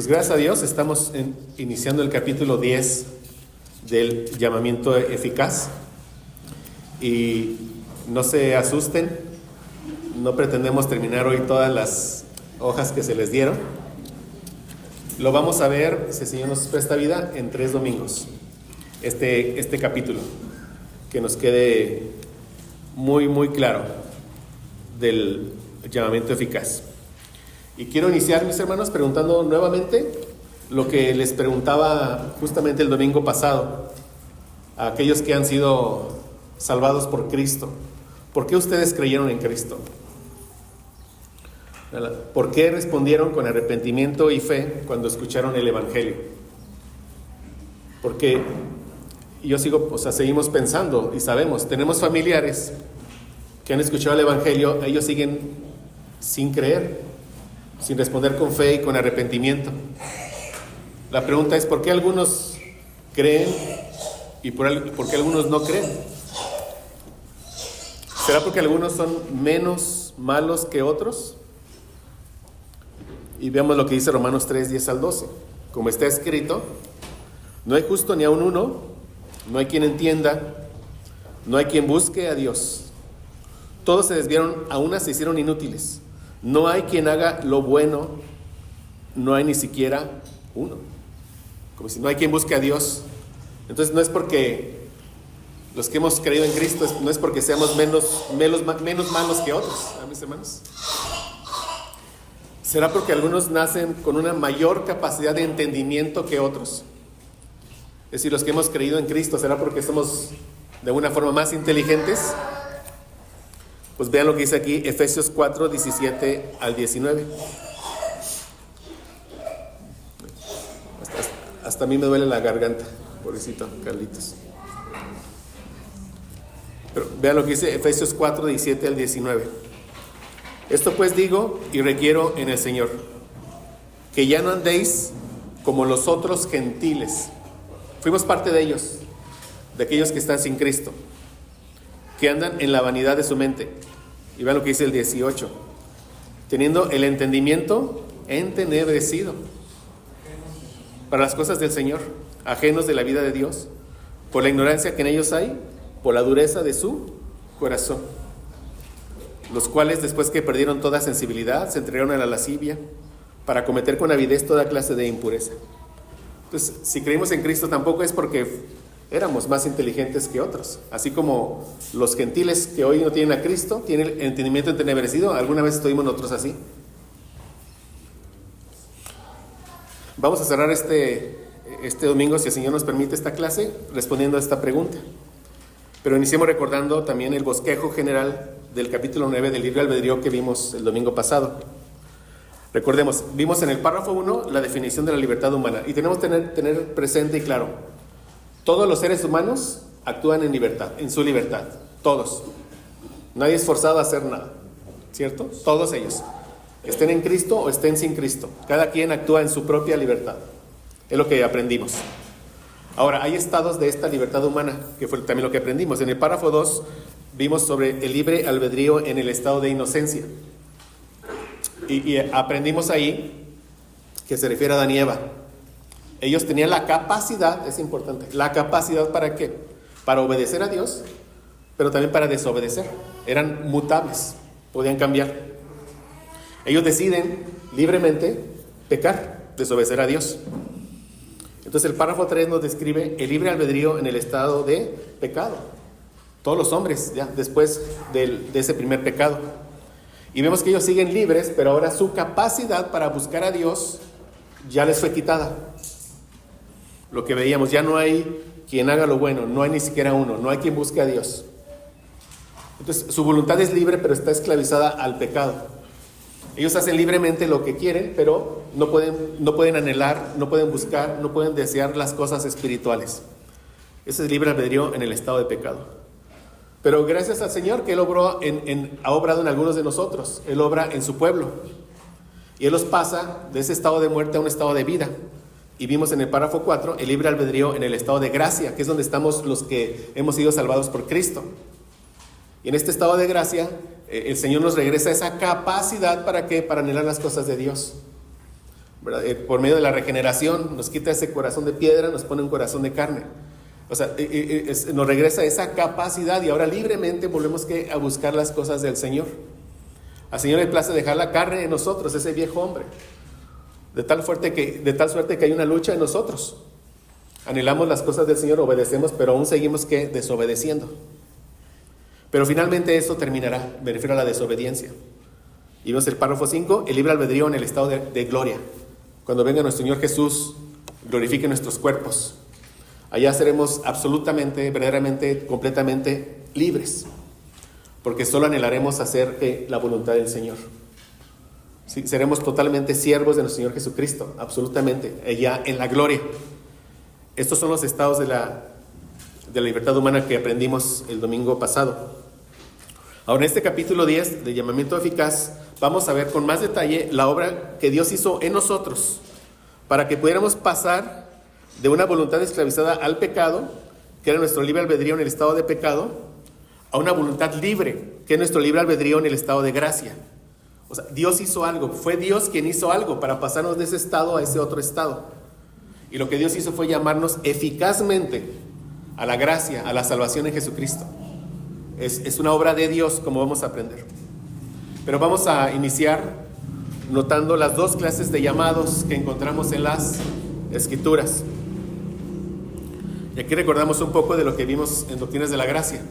gracias a Dios estamos iniciando el capítulo 10 del llamamiento eficaz y no se asusten, no pretendemos terminar hoy todas las hojas que se les dieron. Lo vamos a ver, si el Señor nos presta vida, en 3 domingos, este capítulo, que nos quede muy claro del llamamiento eficaz. Y quiero iniciar, mis hermanos, preguntando nuevamente lo que les preguntaba justamente el domingo pasado a aquellos que han sido salvados por Cristo. ¿Por qué ustedes creyeron en Cristo? ¿Por qué respondieron con arrepentimiento y fe cuando escucharon el Evangelio? Porque seguimos pensando y sabemos, tenemos familiares que han escuchado el Evangelio, ellos siguen sin creer, sin responder con fe y con arrepentimiento. La pregunta es, ¿por qué algunos creen y por qué algunos no creen? ¿Será porque algunos son menos malos que otros? Y veamos lo que dice Romanos 3, 10 al 12. Como está escrito, no hay justo ni aun uno, no hay quien entienda, no hay quien busque a Dios. Todos se desviaron, a una se hicieron inútiles. No hay quien haga lo bueno, no hay ni siquiera uno. Como si no hay quien busque a Dios. Entonces no es porque los que hemos creído en Cristo, no es porque seamos menos malos que otros, mis hermanos. ¿Será porque algunos nacen con una mayor capacidad de entendimiento que otros? Es decir, los que hemos creído en Cristo, ¿será porque somos de alguna forma más inteligentes? Pues vean lo que dice aquí, Efesios 4, 17 al 19. Hasta a mí me duele la garganta, pobrecito Carlitos. Pero vean lo que dice Efesios 4, 17 al 19. Esto pues digo y requiero en el Señor, que ya no andéis como los otros gentiles. Fuimos parte de ellos, de aquellos que están sin Cristo, que andan en la vanidad de su mente. Y vean lo que dice el 18. Teniendo el entendimiento entenebrecido para las cosas del Señor, ajenos de la vida de Dios, por la ignorancia que en ellos hay, por la dureza de su corazón, los cuales después que perdieron toda sensibilidad, se entregaron a la lascivia para cometer con avidez toda clase de impureza. Entonces, si creímos en Cristo, tampoco es porque éramos más inteligentes que otros. Así como los gentiles que hoy no tienen a Cristo, tienen el entendimiento entenebrecido, alguna vez estuvimos nosotros así. Vamos a cerrar este domingo, si el Señor nos permite, esta clase, respondiendo a esta pregunta. Pero iniciemos recordando también el bosquejo general del capítulo 9 del libre albedrío que vimos el domingo pasado. Recordemos, vimos en el párrafo 1 la definición de la libertad humana y tenemos que tener presente y claro, todos los seres humanos actúan en libertad, en su libertad, todos. Nadie es forzado a hacer nada, ¿cierto? Todos ellos, estén en Cristo o estén sin Cristo, cada quien actúa en su propia libertad, es lo que aprendimos. Ahora, hay estados de esta libertad humana, que fue también lo que aprendimos. En el párrafo 2 vimos sobre el libre albedrío en el estado de inocencia. Y aprendimos ahí que se refiere a Adán y Eva. Ellos tenían la capacidad, es importante, la capacidad ¿para qué? Para obedecer a Dios, pero también para desobedecer. Eran mutables, podían cambiar. Ellos deciden libremente pecar, desobedecer a Dios. Entonces el párrafo 3 nos describe el libre albedrío en el estado de pecado. Todos los hombres, ya después de ese primer pecado. Y vemos que ellos siguen libres, pero ahora su capacidad para buscar a Dios ya les fue quitada. Lo que veíamos, ya no hay quien haga lo bueno, no hay ni siquiera uno, no hay quien busque a Dios. Entonces su voluntad es libre, pero está esclavizada al pecado. Ellos hacen libremente lo que quieren, pero no pueden anhelar, no pueden buscar, no pueden desear las cosas espirituales. Ese es libre albedrío en el estado de pecado. Pero gracias al Señor que Él ha obrado en algunos de nosotros. Él obra en su pueblo. Y Él los pasa de ese estado de muerte a un estado de vida. Y vimos en el párrafo 4 el libre albedrío en el estado de gracia, que es donde estamos los que hemos sido salvados por Cristo. Y en este estado de gracia, el Señor nos regresa esa capacidad ¿para qué? Para anhelar las cosas de Dios. ¿verdad? Por medio de la regeneración nos quita ese corazón de piedra, nos pone un corazón de carne. O sea, nos regresa esa capacidad y ahora libremente volvemos a buscar las cosas del Señor. Al Señor le place dejar la carne en nosotros, ese viejo hombre, de tal suerte que hay una lucha en nosotros. Anhelamos las cosas del Señor, obedecemos, pero aún seguimos desobedeciendo. Pero finalmente eso terminará, me refiero a la desobediencia. Y vemos el párrafo 5, el libre albedrío en el estado de gloria. Cuando venga nuestro Señor Jesús, glorifique nuestros cuerpos. Allá seremos absolutamente, verdaderamente, completamente libres. Porque solo anhelaremos hacer la voluntad del Señor. Sí, seremos totalmente siervos de nuestro Señor Jesucristo, absolutamente, allá en la gloria. Estos son los estados de la libertad humana que aprendimos el domingo pasado. Ahora, en este capítulo 10 de llamamiento eficaz, vamos a ver con más detalle la obra que Dios hizo en nosotros para que pudiéramos pasar de una voluntad esclavizada al pecado, que era nuestro libre albedrío en el estado de pecado, a una voluntad libre, que es nuestro libre albedrío en el estado de gracia. O sea, Dios hizo algo, fue Dios quien hizo algo para pasarnos de ese estado a ese otro estado. Y lo que Dios hizo fue llamarnos eficazmente a la gracia, a la salvación en Jesucristo. Es una obra de Dios, como vamos a aprender. Pero vamos a iniciar notando las dos clases de llamados que encontramos en las Escrituras. Y aquí recordamos un poco de lo que vimos en Doctrinas de la Gracia.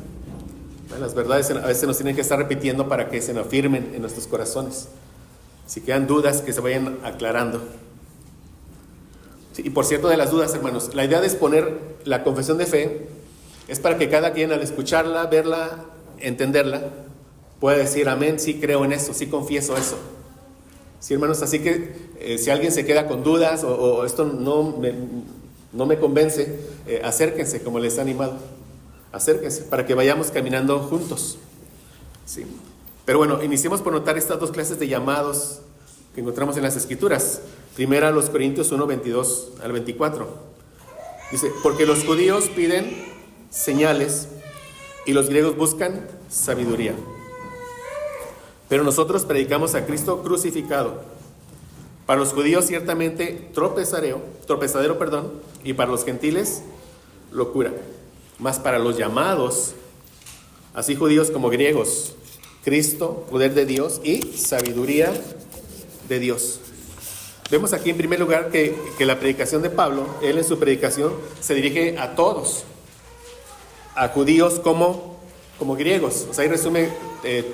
Las verdades a veces nos tienen que estar repitiendo para que se nos afirmen en nuestros corazones. Si quedan dudas, que se vayan aclarando. Sí, y por cierto, de las dudas, hermanos, la idea de exponer la confesión de fe es para que cada quien al escucharla, verla, entenderla, pueda decir amén, sí creo en eso, sí confieso eso. Sí, hermanos, así que si alguien se queda con dudas o esto no me convence, acérquense como les he animado. Acérquense para que vayamos caminando juntos. Sí. Pero bueno, iniciemos por notar estas dos clases de llamados que encontramos en las Escrituras. Primera, los Corintios 1, 22 al 24. Dice, porque los judíos piden señales y los griegos buscan sabiduría. Pero nosotros predicamos a Cristo crucificado. Para los judíos ciertamente tropezadero, y para los gentiles locura. Mas para los llamados, así judíos como griegos, Cristo, poder de Dios y sabiduría de Dios. Vemos aquí en primer lugar que la predicación de Pablo, él en su predicación se dirige a todos, a judíos como griegos. O sea, ahí resume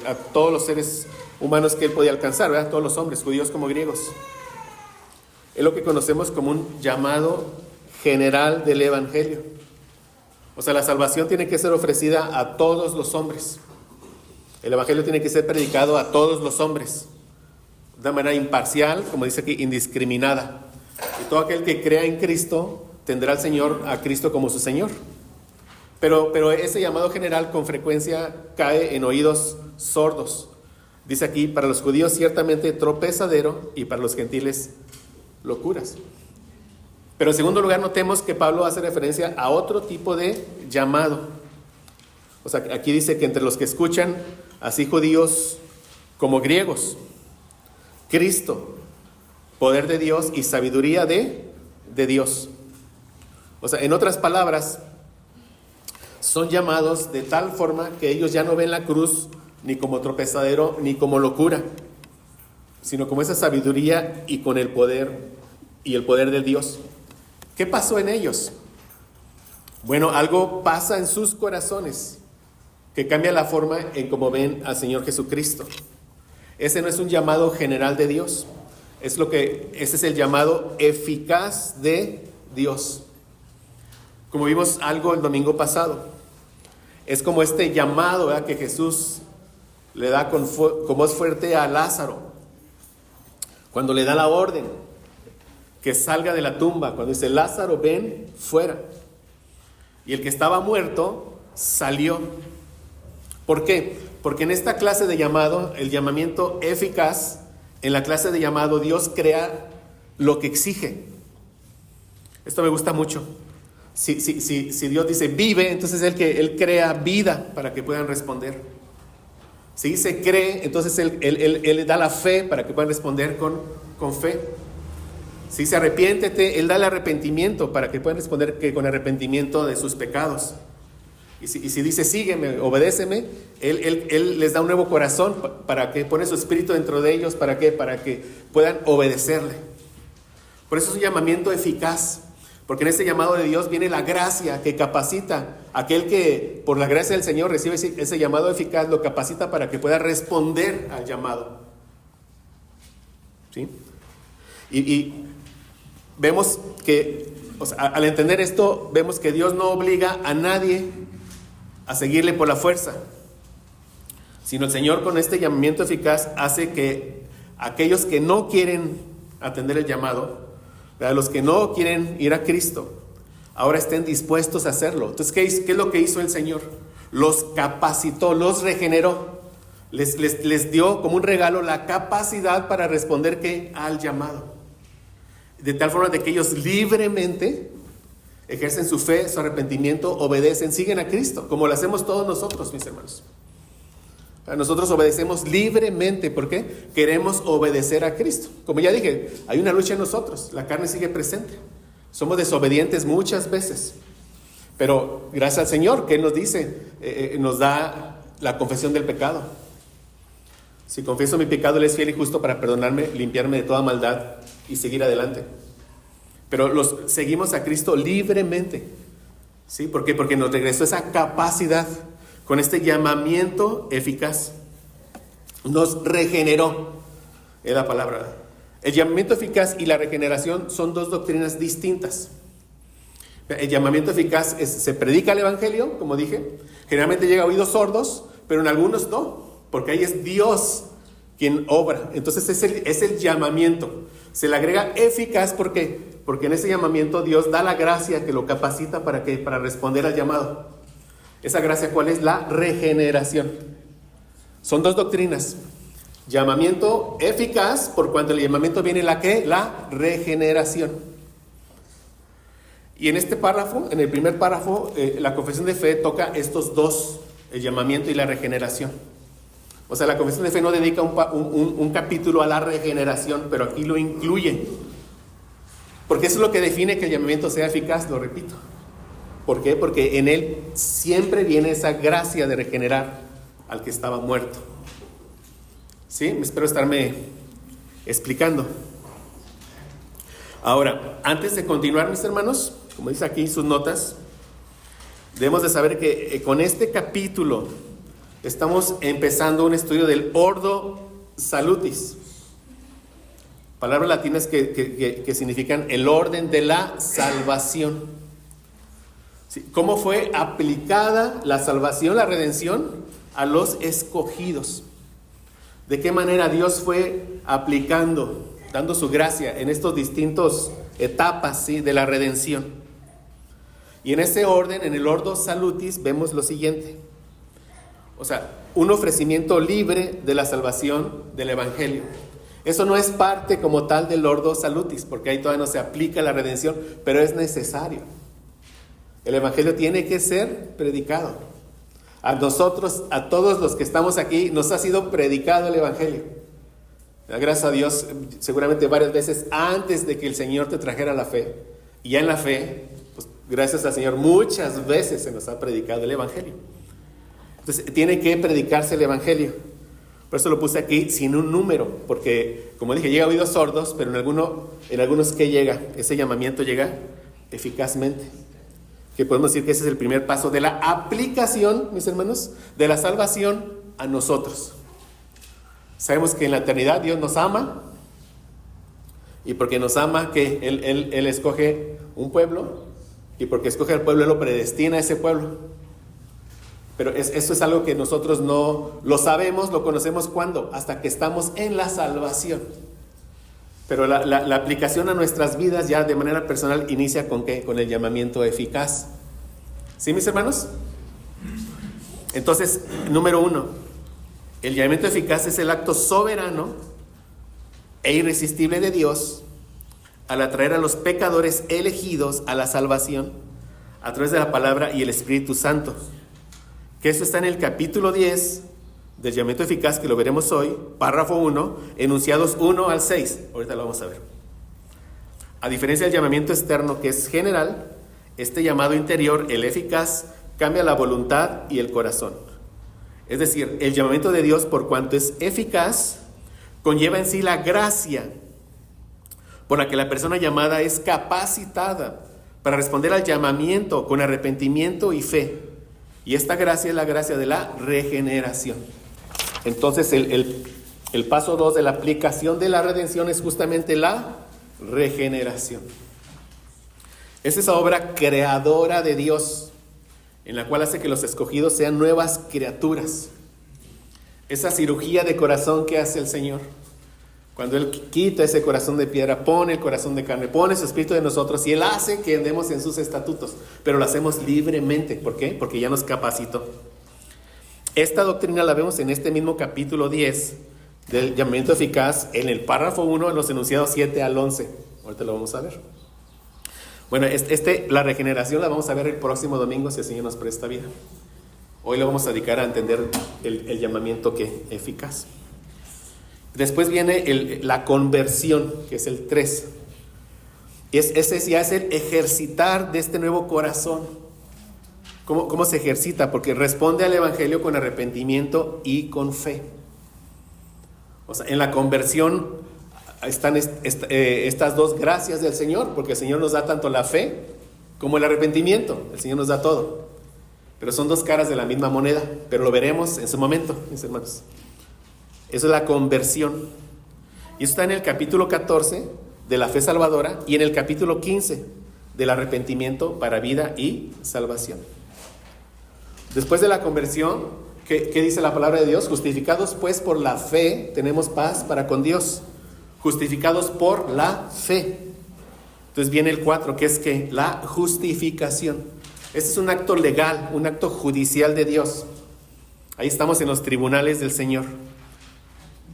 a todos los seres humanos que él podía alcanzar, ¿verdad? Todos los hombres, judíos como griegos. Es lo que conocemos como un llamado general del Evangelio. O sea, la salvación tiene que ser ofrecida a todos los hombres. El Evangelio tiene que ser predicado a todos los hombres, de una manera imparcial, como dice aquí, indiscriminada. Y todo aquel que crea en Cristo tendrá a Cristo como su Señor. Pero ese llamado general con frecuencia cae en oídos sordos. Dice aquí, para los judíos ciertamente tropezadero y para los gentiles locuras. Pero en segundo lugar, notemos que Pablo hace referencia a otro tipo de llamado. O sea, aquí dice que entre los que escuchan, así judíos como griegos, Cristo, poder de Dios y sabiduría de Dios. O sea, en otras palabras, son llamados de tal forma que ellos ya no ven la cruz ni como tropezadero ni como locura, sino como esa sabiduría y con el poder de Dios. ¿Qué pasó en ellos? Bueno, algo pasa en sus corazones que cambia la forma en cómo ven al Señor Jesucristo. Ese no es un llamado general de Dios, ese es el llamado eficaz de Dios. Como vimos algo el domingo pasado, es como este llamado, ¿verdad?, que Jesús le da con voz fuerte a Lázaro, cuando le da la orden que salga de la tumba, cuando dice, Lázaro, ven fuera. Y el que estaba muerto salió. ¿Por qué? Porque en esta clase de llamado, el llamamiento eficaz, en la clase de llamado, Dios crea lo que exige. Esto me gusta mucho. Si Dios dice vive, entonces Él crea vida para que puedan responder. Si dice cree, entonces Él da la fe para que puedan responder con fe. Si se arrepiéntete, Él da el arrepentimiento para que puedan responder que con arrepentimiento de sus pecados. Y si dice, sígueme, obedéceme, Él les da un nuevo corazón para que pone su espíritu dentro de ellos. ¿Para qué? Para que puedan obedecerle. Por eso es un llamamiento eficaz. Porque en este llamado de Dios viene la gracia que capacita. Aquel que por la gracia del Señor recibe ese llamado eficaz, lo capacita para que pueda responder al llamado. ¿Sí? Y vemos que, o sea, al entender esto, vemos que Dios no obliga a nadie a seguirle por la fuerza, sino el Señor con este llamamiento eficaz hace que aquellos que no quieren atender el llamado, ¿verdad?, los que no quieren ir a Cristo, ahora estén dispuestos a hacerlo. Entonces, ¿qué es lo que hizo el Señor? Los capacitó, los regeneró, les dio como un regalo la capacidad para responder ¿qué? Al llamado. De tal forma de que ellos libremente ejercen su fe, su arrepentimiento, obedecen, siguen a Cristo, como lo hacemos todos nosotros, mis hermanos. Nosotros obedecemos libremente, ¿por qué? Queremos obedecer a Cristo. Como ya dije, hay una lucha en nosotros, la carne sigue presente. Somos desobedientes muchas veces, pero gracias al Señor, que Él nos dice, nos da la confesión del pecado. Si confieso mi pecado, Él es fiel y justo para perdonarme, limpiarme de toda maldad y seguir adelante. Pero seguimos a Cristo libremente. ¿Sí? ¿Por qué? Porque nos regresó esa capacidad con este llamamiento eficaz. Nos regeneró, es la palabra. El llamamiento eficaz y la regeneración son dos doctrinas distintas. El llamamiento eficaz se predica el evangelio, como dije. Generalmente llega a oídos sordos, pero en algunos no, porque ahí es Dios quien obra. Entonces es el llamamiento. Se le agrega eficaz, ¿por qué? Porque en ese llamamiento Dios da la gracia que lo capacita para responder al llamado. ¿Esa gracia cuál es? La regeneración. Son dos doctrinas. Llamamiento eficaz, por cuanto el llamamiento viene la ¿qué? La regeneración. Y en este párrafo, en el primer párrafo, la confesión de fe toca estos dos, el llamamiento y la regeneración. O sea, la confesión de fe no dedica un capítulo a la regeneración, pero aquí lo incluye. Porque eso es lo que define que el llamamiento sea eficaz, lo repito. ¿Por qué? Porque en él siempre viene esa gracia de regenerar al que estaba muerto. ¿Sí? Espero estarme explicando. Ahora, antes de continuar, mis hermanos, como dice aquí sus notas, debemos de saber que con este capítulo estamos empezando un estudio del Ordo Salutis. Palabras latinas que significan el orden de la salvación. ¿Sí? ¿Cómo fue aplicada la salvación, la redención a los escogidos? ¿De qué manera Dios fue aplicando, dando su gracia en estas distintas etapas, ¿sí?, de la redención? Y en ese orden, en el Ordo Salutis, vemos lo siguiente. O sea, un ofrecimiento libre de la salvación del Evangelio. Eso no es parte como tal del Ordo Salutis, porque ahí todavía no se aplica la redención, pero es necesario. El Evangelio tiene que ser predicado. A nosotros, a todos los que estamos aquí, nos ha sido predicado el Evangelio. Gracias a Dios, seguramente varias veces antes de que el Señor te trajera la fe. Y ya en la fe, pues gracias al Señor, muchas veces se nos ha predicado el Evangelio. Entonces, tiene que predicarse el Evangelio. Por eso lo puse aquí sin un número, porque, como dije, llega a oídos sordos, pero en algunos ¿qué llega? Ese llamamiento llega eficazmente. Que podemos decir que ese es el primer paso de la aplicación, mis hermanos, de la salvación a nosotros. Sabemos que en la eternidad Dios nos ama, y porque nos ama, que Él escoge un pueblo, y porque escoge al pueblo, Él lo predestina a ese pueblo. Pero eso es algo que nosotros no lo sabemos, lo conocemos ¿cuándo? Hasta que estamos en la salvación. Pero la aplicación a nuestras vidas ya de manera personal inicia ¿con qué? Con el llamamiento eficaz. ¿Sí, mis hermanos? Entonces, número 1, el llamamiento eficaz es el acto soberano e irresistible de Dios al atraer a los pecadores elegidos a la salvación a través de la palabra y el Espíritu Santo. Que eso está en el capítulo 10 del llamamiento eficaz, que lo veremos hoy, párrafo 1, enunciados 1 al 6. Ahorita lo vamos a ver. A diferencia del llamamiento externo, que es general, este llamado interior, el eficaz, cambia la voluntad y el corazón. Es decir, el llamamiento de Dios, por cuanto es eficaz, conlleva en sí la gracia por la que la persona llamada es capacitada para responder al llamamiento con arrepentimiento y fe. Y esta gracia es la gracia de la regeneración. Entonces el paso 2 de la aplicación de la redención es justamente la regeneración. Es esa obra creadora de Dios, en la cual hace que los escogidos sean nuevas criaturas. Esa cirugía de corazón que hace el Señor, cuando Él quita ese corazón de piedra, pone el corazón de carne, pone su espíritu de nosotros, y Él hace que andemos en sus estatutos, pero lo hacemos libremente. ¿Por qué? Porque ya nos capacitó. Esta doctrina la vemos en este mismo capítulo 10 del llamamiento eficaz, en el párrafo 1, en los enunciados 7 al 11. Ahorita lo vamos a ver. Bueno, la regeneración la vamos a ver el próximo domingo, si el Señor nos presta vida. Hoy lo vamos a dedicar a entender el llamamiento eficaz. Después viene la conversión, que es el 3. Ese ya es el ejercitar de este nuevo corazón. ¿Cómo se ejercita? Porque responde al Evangelio con arrepentimiento y con fe. O sea, en la conversión están estas dos gracias del Señor, porque el Señor nos da tanto la fe como el arrepentimiento. El Señor nos da todo. Pero son dos caras de la misma moneda, pero lo veremos en su momento, mis hermanos. Eso es la conversión. Y eso está en el capítulo 14 de la fe salvadora y en el capítulo 15 del arrepentimiento para vida y salvación. Después de la conversión, ¿qué dice la palabra de Dios? Justificados pues por la fe, tenemos paz para con Dios. Justificados por la fe. Entonces viene el 4, que es que la justificación. Este es un acto legal, un acto judicial de Dios. Ahí estamos en los tribunales del Señor,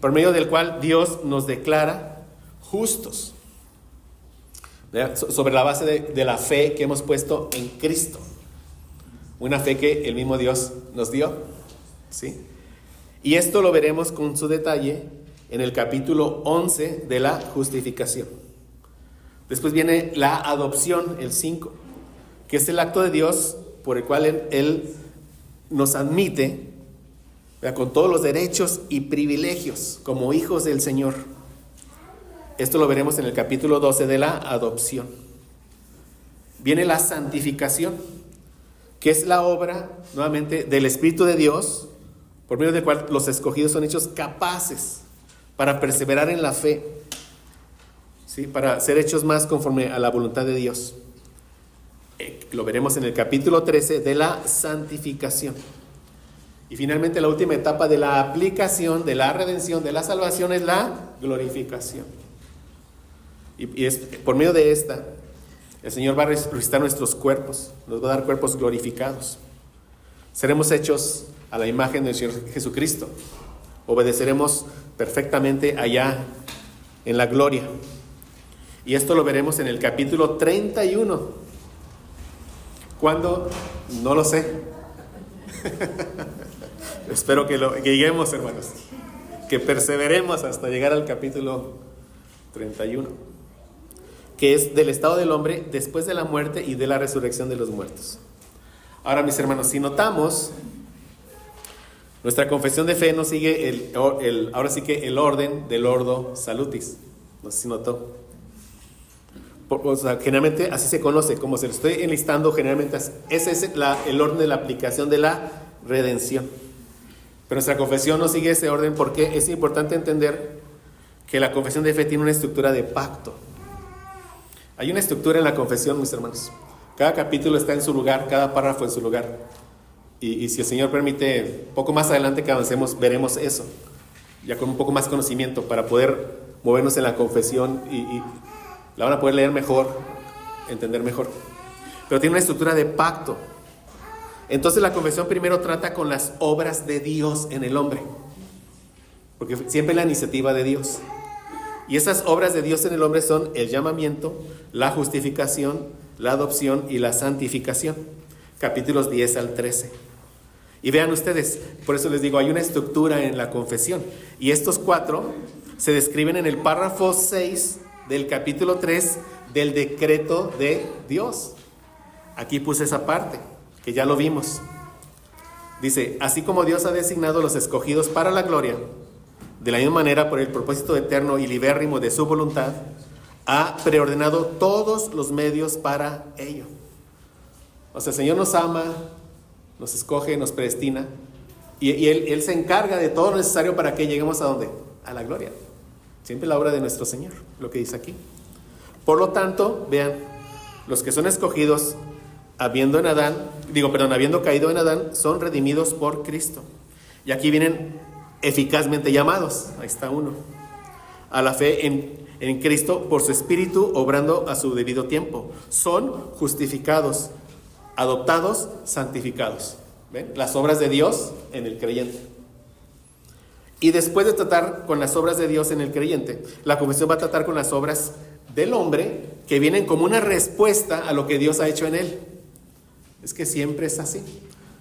por medio del cual Dios nos declara justos, sobre la base de la fe que hemos puesto en Cristo. Una fe que el mismo Dios nos dio, ¿sí? Y esto lo veremos con su detalle en el capítulo 11 de la justificación. Después viene la adopción, el 5, que es el acto de Dios por el cual Él nos admite, con todos los derechos y privilegios como hijos del Señor. Esto lo veremos en el capítulo 12 de la adopción. Viene la santificación, que es la obra, nuevamente, del Espíritu de Dios, por medio del cual los escogidos son hechos capaces para perseverar en la fe, ¿sí? Para ser hechos más conforme a la voluntad de Dios. Lo veremos en el capítulo 13 de la santificación. Y finalmente la última etapa de la aplicación, de la redención, de la salvación, es la glorificación. Y es por medio de esta, el Señor va a resucitar nuestros cuerpos, nos va a dar cuerpos glorificados. Seremos hechos a la imagen del Señor Jesucristo. Obedeceremos perfectamente allá en la gloria. Y esto lo veremos en el capítulo 31. ¿Cuándo? No lo sé. Espero que lleguemos, hermanos, que perseveremos hasta llegar al capítulo 31, que es del estado del hombre después de la muerte y de la resurrección de los muertos. Ahora, mis hermanos, si notamos, nuestra confesión de fe no sigue ahora sí que el orden del Ordo Salutis. No sé si notó. O sea, generalmente así se conoce, como se lo estoy enlistando, generalmente ese es el orden de la aplicación de la redención. Pero nuestra confesión no sigue ese orden porque es importante entender que la confesión de fe tiene una estructura de pacto. Hay una estructura en la confesión, mis hermanos. Cada capítulo está en su lugar, cada párrafo en su lugar. Y si el Señor permite, poco más adelante que avancemos, veremos eso, ya con un poco más conocimiento para poder movernos en la confesión y la van a poder leer mejor, entender mejor. Pero tiene una estructura de pacto. Entonces la confesión primero trata con las obras de Dios en el hombre, porque siempre es la iniciativa de Dios. Y esas obras de Dios en el hombre son el llamamiento, la justificación, la adopción y la santificación. Capítulos 10 al 13. Y vean ustedes, por eso les digo, hay una estructura en la confesión. Y estos 4 se describen en el párrafo 6 del capítulo 3 del decreto de Dios. Aquí puse esa parte, que ya lo vimos. Dice, así como Dios ha designado los escogidos para la gloria, de la misma manera, por el propósito eterno y libérrimo de su voluntad, ha preordenado todos los medios para ello. O sea, el Señor nos ama, nos escoge, nos predestina, y Él se encarga de todo lo necesario para que lleguemos a ¿dónde? A la gloria. Siempre la obra de nuestro Señor, lo que dice aquí. Por lo tanto, vean, los que son escogidos, habiendo caído en Adán, son redimidos por Cristo. Y aquí vienen eficazmente llamados, ahí está uno, a la fe en Cristo por su Espíritu, obrando a su debido tiempo. Son justificados, adoptados, santificados. ¿Ven? Las obras de Dios en el creyente. Y después de tratar con las obras de Dios en el creyente, la confesión va a tratar con las obras del hombre que vienen como una respuesta a lo que Dios ha hecho en él. Es que siempre es así.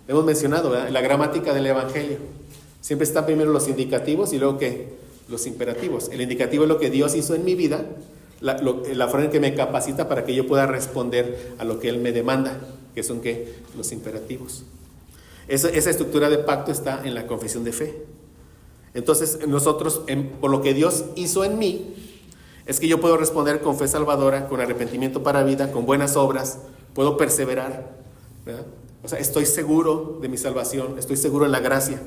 Hemos mencionado, ¿verdad? En la gramática del Evangelio. Siempre están primero los indicativos y luego ¿qué? Los imperativos. El indicativo es lo que Dios hizo en mi vida, la forma en que me capacita para que yo pueda responder a lo que Él me demanda, que son ¿qué? Los imperativos. Esa estructura de pacto está en la confesión de fe. Entonces nosotros, por lo que Dios hizo en mí, es que yo puedo responder con fe salvadora, con arrepentimiento para vida, con buenas obras, puedo perseverar, ¿verdad? O sea, estoy seguro de mi salvación, estoy seguro en la gracia.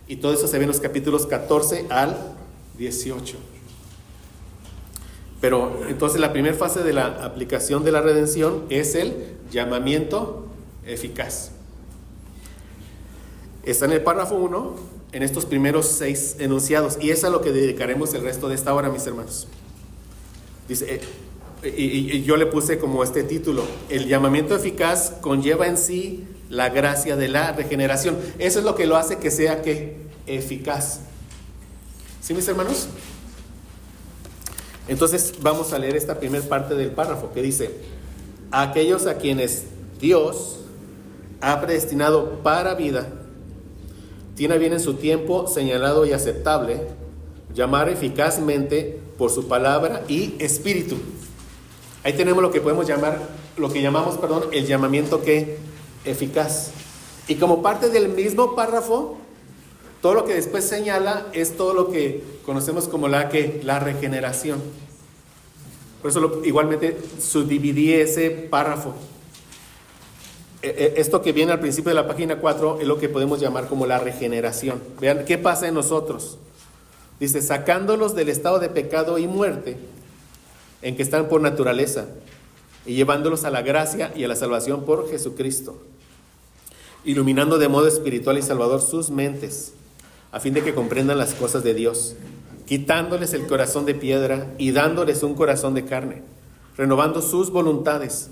Y todo eso se ve en los capítulos 14 al 18. Pero entonces la primera fase de la aplicación de la redención es el llamamiento eficaz. Está en el párrafo 1, en estos primeros 6 enunciados, y es a lo que dedicaremos el resto de esta hora, mis hermanos. Dice, y yo le puse como este título: el llamamiento eficaz conlleva en sí la gracia de la regeneración. Eso es lo que lo hace que sea ¿qué? Eficaz. ¿Sí, mis hermanos? Entonces vamos a leer esta primera parte del párrafo que dice: a aquellos a quienes Dios ha predestinado para vida, tiene bien en su tiempo señalado y aceptable llamar eficazmente por su palabra y espíritu. Ahí tenemos lo que llamamos el llamamiento ¿qué? Eficaz. Y como parte del mismo párrafo, todo lo que después señala es todo lo que conocemos como la regeneración. Por eso igualmente subdividí ese párrafo. Esto que viene al principio de la página 4 es lo que podemos llamar como la regeneración. Vean qué pasa en nosotros. Dice, sacándolos del estado de pecado y muerte en que están por naturaleza y llevándolos a la gracia y a la salvación por Jesucristo, iluminando de modo espiritual y salvador sus mentes, a fin de que comprendan las cosas de Dios, quitándoles el corazón de piedra y dándoles un corazón de carne, renovando sus voluntades,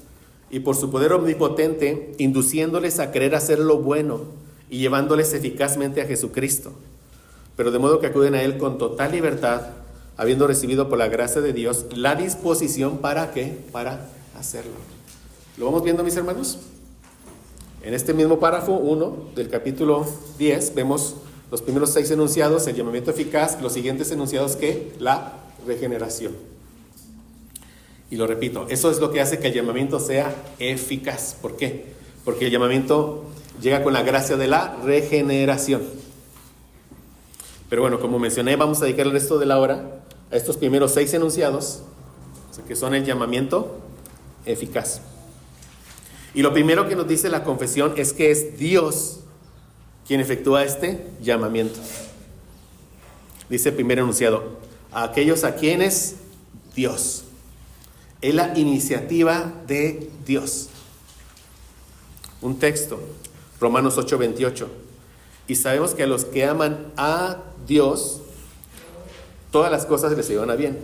y por su poder omnipotente, induciéndoles a querer hacer lo bueno y llevándoles eficazmente a Jesucristo, pero de modo que acuden a Él con total libertad, habiendo recibido por la gracia de Dios la disposición para ¿qué? Para hacerlo. ¿Lo vamos viendo, mis hermanos? En este mismo párrafo 1 del capítulo 10 vemos los primeros 6 enunciados, el llamamiento eficaz, los siguientes enunciados ¿qué? La regeneración. Y lo repito, eso es lo que hace que el llamamiento sea eficaz. ¿Por qué? Porque el llamamiento llega con la gracia de la regeneración. Pero bueno, como mencioné, vamos a dedicar el resto de la hora a estos primeros 6 enunciados, que son el llamamiento eficaz. Y lo primero que nos dice la confesión es que es Dios quien efectúa este llamamiento. Dice el primer enunciado: a aquellos a quienes Dios. Es la iniciativa de Dios. Un texto, Romanos 8:28. Y sabemos que a los que aman a Dios, todas las cosas les llevan a bien.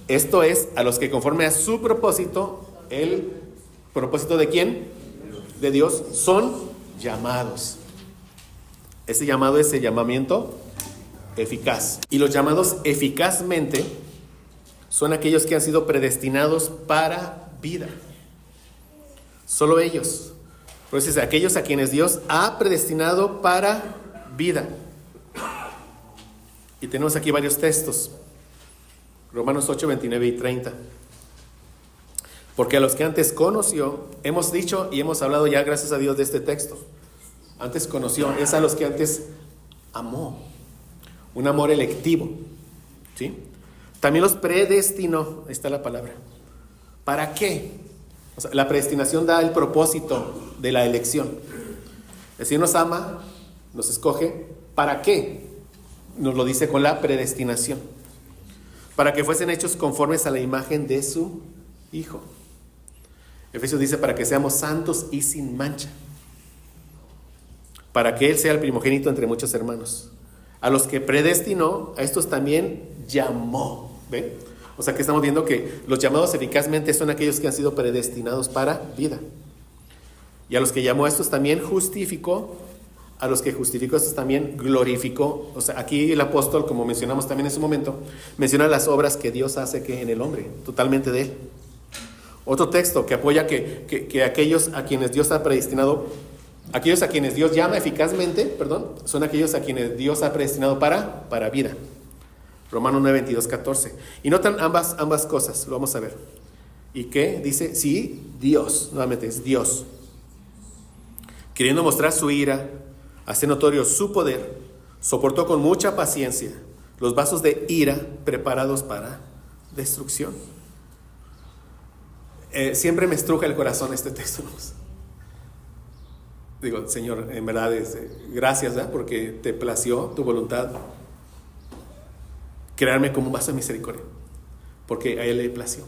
Esto es, a los que conforme a su propósito, el propósito de ¿quién? De Dios, son llamados. Ese llamado es el llamamiento eficaz. Y los llamados eficazmente son aquellos que han sido predestinados para vida. Solo ellos. Por eso es aquellos a quienes Dios ha predestinado para vida. Y tenemos aquí varios textos. Romanos 8, 29 y 30. Porque a los que antes conoció, hemos dicho y hemos hablado ya, gracias a Dios, de este texto. Antes conoció, es a los que antes amó. Un amor electivo, ¿sí? También los predestinó, ahí está la palabra. ¿Para qué? O sea, la predestinación da el propósito de la elección. El Señor nos ama, nos escoge. ¿Para qué? Nos lo dice con la predestinación. Para que fuesen hechos conformes a la imagen de su Hijo. Efesios dice para que seamos santos y sin mancha. Para que Él sea el primogénito entre muchos hermanos. A los que predestinó, a estos también llamó. ¿Ven? O sea que estamos viendo que los llamados eficazmente son aquellos que han sido predestinados para vida. Y a los que llamó a estos también justificó. A los que justificó a estos también glorificó. O sea, aquí el apóstol, como mencionamos también en su momento, menciona las obras que Dios hace que en el hombre, totalmente de Él. Otro texto que apoya que aquellos a quienes Dios ha predestinado, aquellos a quienes Dios llama eficazmente, son aquellos a quienes Dios ha predestinado para vida. Romanos 9, 22, 14. Y notan ambas cosas, lo vamos a ver. ¿Y qué? Dice, sí, Dios, nuevamente es Dios. Queriendo mostrar su ira, hacer notorio su poder, soportó con mucha paciencia los vasos de ira preparados para destrucción. Siempre me estruja el corazón este texto. Digo, Señor, en verdad, gracias, ¿verdad? Porque te plació tu voluntad crearme como un vaso de misericordia, porque a Él le plació.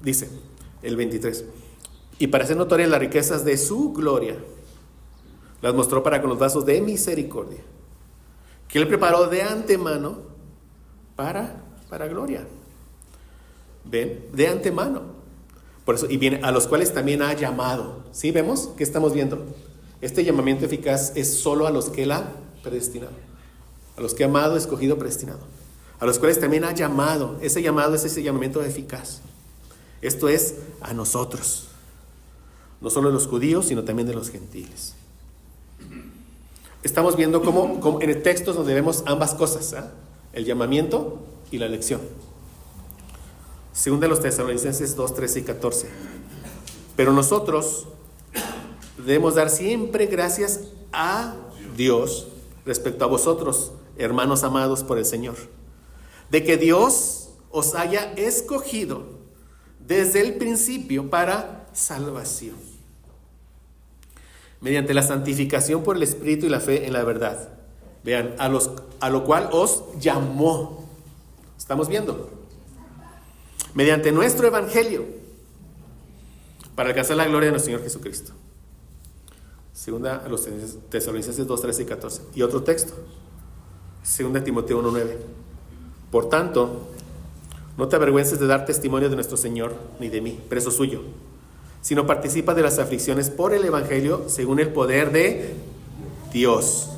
Dice el 23, y para hacer notorias las riquezas de su gloria, las mostró para con los vasos de misericordia, que Él preparó de antemano para gloria. ¿Ven? De antemano. Por eso, y viene a los cuales también ha llamado. ¿Sí vemos? ¿Qué estamos viendo? Este llamamiento eficaz es solo a los que Él ha predestinado. A los que ha amado, escogido, predestinado. A los cuales también ha llamado. Ese llamado es ese llamamiento eficaz. Esto es a nosotros. No solo de los judíos, sino también de los gentiles. Estamos viendo cómo en el texto donde vemos ambas cosas, ¿eh? El llamamiento y la elección. Segunda de los Tesalonicenses 2, 13 y 14. Pero nosotros debemos dar siempre gracias a Dios respecto a vosotros, hermanos amados por el Señor, de que Dios os haya escogido desde el principio para salvación, mediante la santificación por el Espíritu y la fe en la verdad. Vean, a lo cual os llamó. ¿Estamos viendo? Mediante nuestro evangelio, para alcanzar la gloria de nuestro Señor Jesucristo. Segunda a los Tesalonicenses 2, 13 y 14. Y otro texto, segunda Timoteo 1, 9. Por tanto, no te avergüences de dar testimonio de nuestro Señor, ni de mí, preso suyo, sino participa de las aflicciones por el evangelio, según el poder de Dios,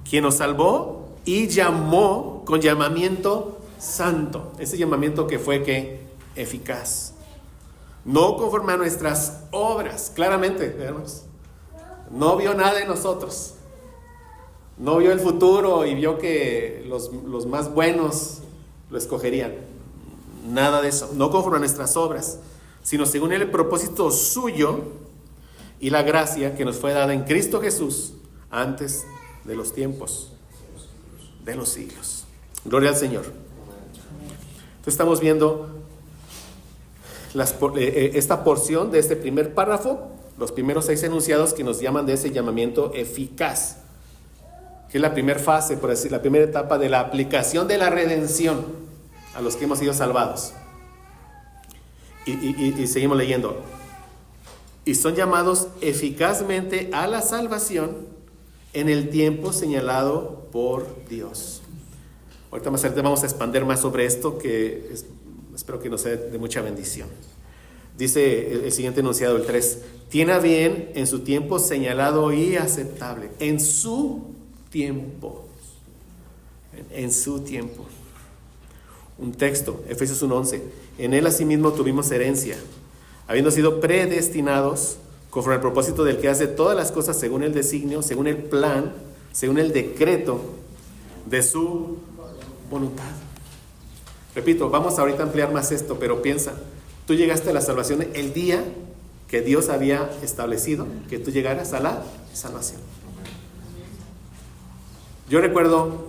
quien nos salvó y llamó con llamamiento santo. Ese llamamiento que fue eficaz, no conforme a nuestras obras. Claramente, hermanos, no vio nada en nosotros, no vio el futuro y vio que los más buenos lo escogerían. Nada de eso, no conforme a nuestras obras, sino según el propósito suyo y la gracia que nos fue dada en Cristo Jesús antes de los tiempos de los siglos. Gloria al Señor. Entonces estamos viendo esta porción de este primer párrafo, los primeros 6 enunciados que nos llaman de ese llamamiento eficaz, que es la primera fase, por decir, la primera etapa de la aplicación de la redención a los que hemos sido salvados. Y seguimos leyendo. Y son llamados eficazmente a la salvación en el tiempo señalado por Dios. Ahorita más adelante vamos a expandir más sobre esto, que espero que nos sea de mucha bendición. Dice el siguiente enunciado, el 3. Tiene a bien en su tiempo señalado y aceptable. En su tiempo. En su tiempo. Un texto, Efesios 1:11. En él asimismo tuvimos herencia, habiendo sido predestinados conforme al propósito del que hace todas las cosas según el designio, según el plan, según el decreto de su voluntad. Repito, vamos ahorita a ampliar más esto, pero piensa, tú llegaste a la salvación el día que Dios había establecido que tú llegaras a la salvación. Yo recuerdo,